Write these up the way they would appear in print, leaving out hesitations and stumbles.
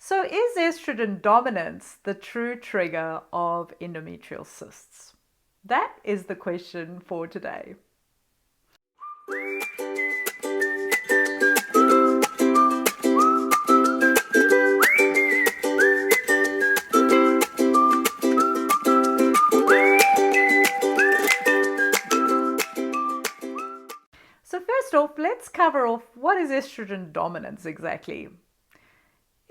So is estrogen dominance the true trigger of endometrial cysts? That is the question for today. So first off, let's cover off what is estrogen dominance exactly.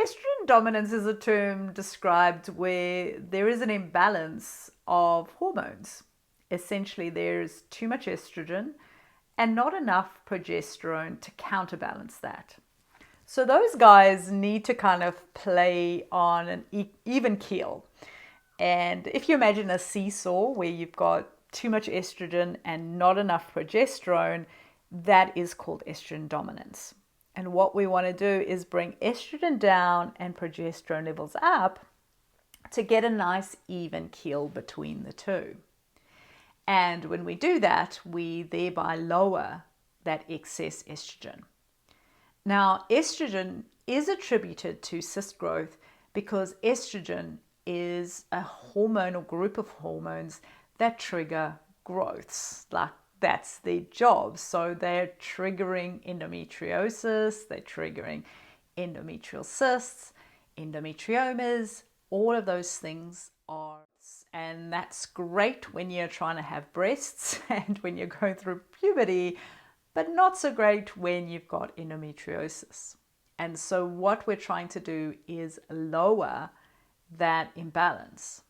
Estrogen dominance is a term described where there is an imbalance of hormones. Essentially, there's too much estrogen and not enough progesterone to counterbalance that. So those guys need to kind of play on an even keel. And if you imagine a seesaw where you've got too much estrogen and not enough progesterone, that is called estrogen dominance. And what we want to do is bring estrogen down and progesterone levels up to get a nice even keel between the two. And when we do that, we thereby lower that excess estrogen. Now, estrogen is attributed to cyst growth because estrogen is a hormonal group of hormones that trigger growths. Like that's their job. So they're triggering endometriosis, they're triggering endometrial cysts, endometriomas, all of those things are. And that's great when you're trying to have breasts and when you're going through puberty, but not so great when you've got endometriosis. And so what we're trying to do is lower that imbalance.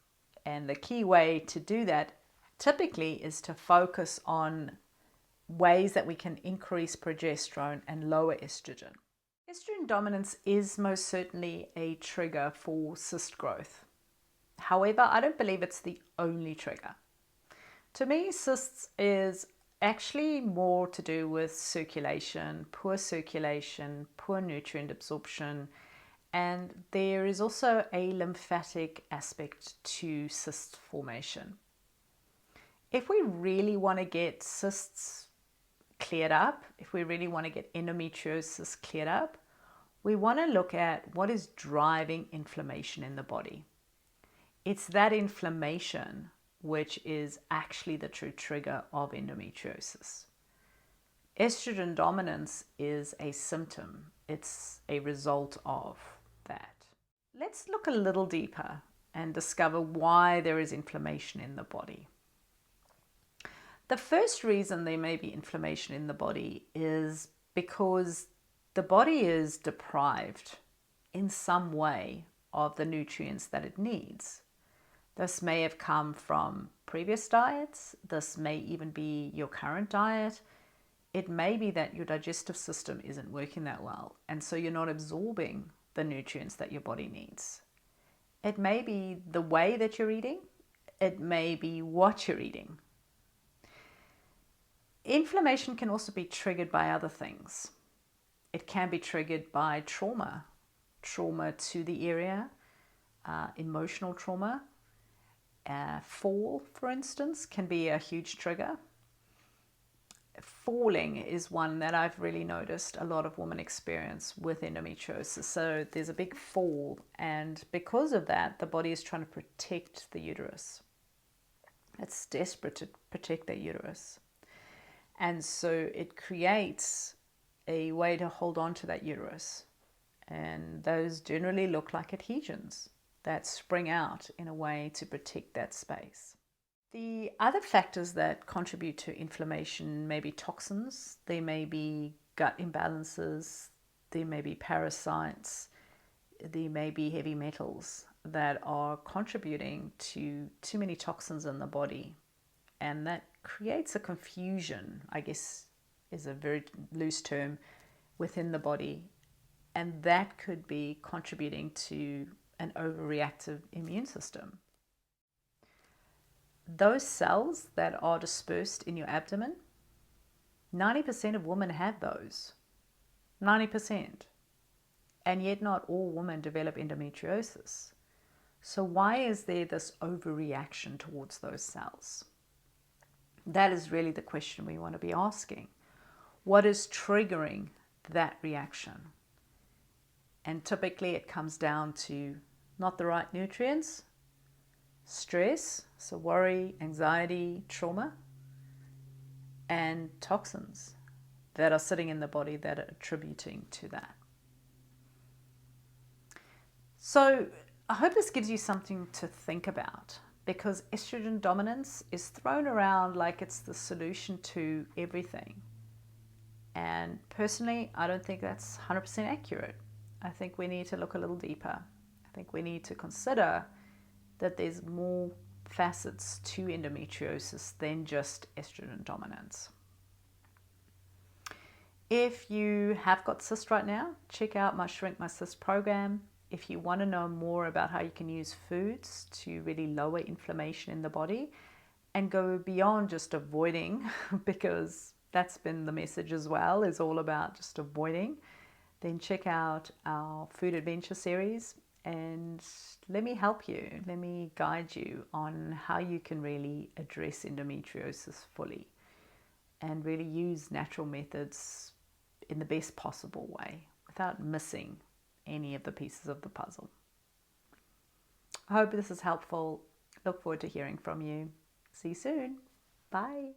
And the key way to do that typically is to focus on ways that we can increase progesterone and lower estrogen. Estrogen dominance is most certainly a trigger for cyst growth. However, I don't believe it's the only trigger. To me, cysts is actually more to do with circulation, poor nutrient absorption, and there is also a lymphatic aspect to cyst formation. If we really want to get cysts cleared up, if we really want to get endometriosis cleared up, we want to look at what is driving inflammation in the body. It's that inflammation which is actually the true trigger of endometriosis. Estrogen dominance is a symptom. It's a result of that. Let's look a little deeper and discover why there is inflammation in the body. The first reason there may be inflammation in the body is because the body is deprived in some way of the nutrients that it needs. This may have come from previous diets. This may even be your current diet. It may be that your digestive system isn't working that well, and so you're not absorbing the nutrients that your body needs. It may be the way that you're eating. It may be what you're eating. Inflammation can also be triggered by other things. It can be triggered by trauma to the area, emotional trauma. Fall, for instance, can be a huge trigger. Falling is one that I've really noticed a lot of women experience with endometriosis. So there's a big fall, and because of that, the body is trying to protect the uterus. It's desperate to protect the uterus. And so it creates a way to hold on to that uterus. And those generally look like adhesions that spring out in a way to protect that space. The other factors that contribute to inflammation may be toxins, there may be gut imbalances, there may be parasites, there may be heavy metals that are contributing to too many toxins in the body. And that creates a confusion, I guess is a very loose term, within the body. And that could be contributing to an overreactive immune system. Those cells that are dispersed in your abdomen, 90% of women have those. 90%. And yet not all women develop endometriosis. So why is there this overreaction towards those cells? That is really the question we want to be asking. What is triggering that reaction? And typically it comes down to not the right nutrients, stress, so worry, anxiety, trauma, and toxins that are sitting in the body that are attributing to that. So I hope this gives you something to think about, because estrogen dominance is thrown around like it's the solution to everything. And personally, I don't think that's 100% accurate. I think we need to look a little deeper. I think we need to consider that there's more facets to endometriosis than just estrogen dominance. If you have got cysts right now, check out my Shrink My Cyst program. If you want to know more about how you can use foods to really lower inflammation in the body and go beyond just avoiding, because that's been the message as well, is all about just avoiding, then check out our Food Adventure series and let me help you. Let me guide you on how you can really address endometriosis fully and really use natural methods in the best possible way without missing any of the pieces of the puzzle. I hope this is helpful. Look forward to hearing from you. See you soon. Bye.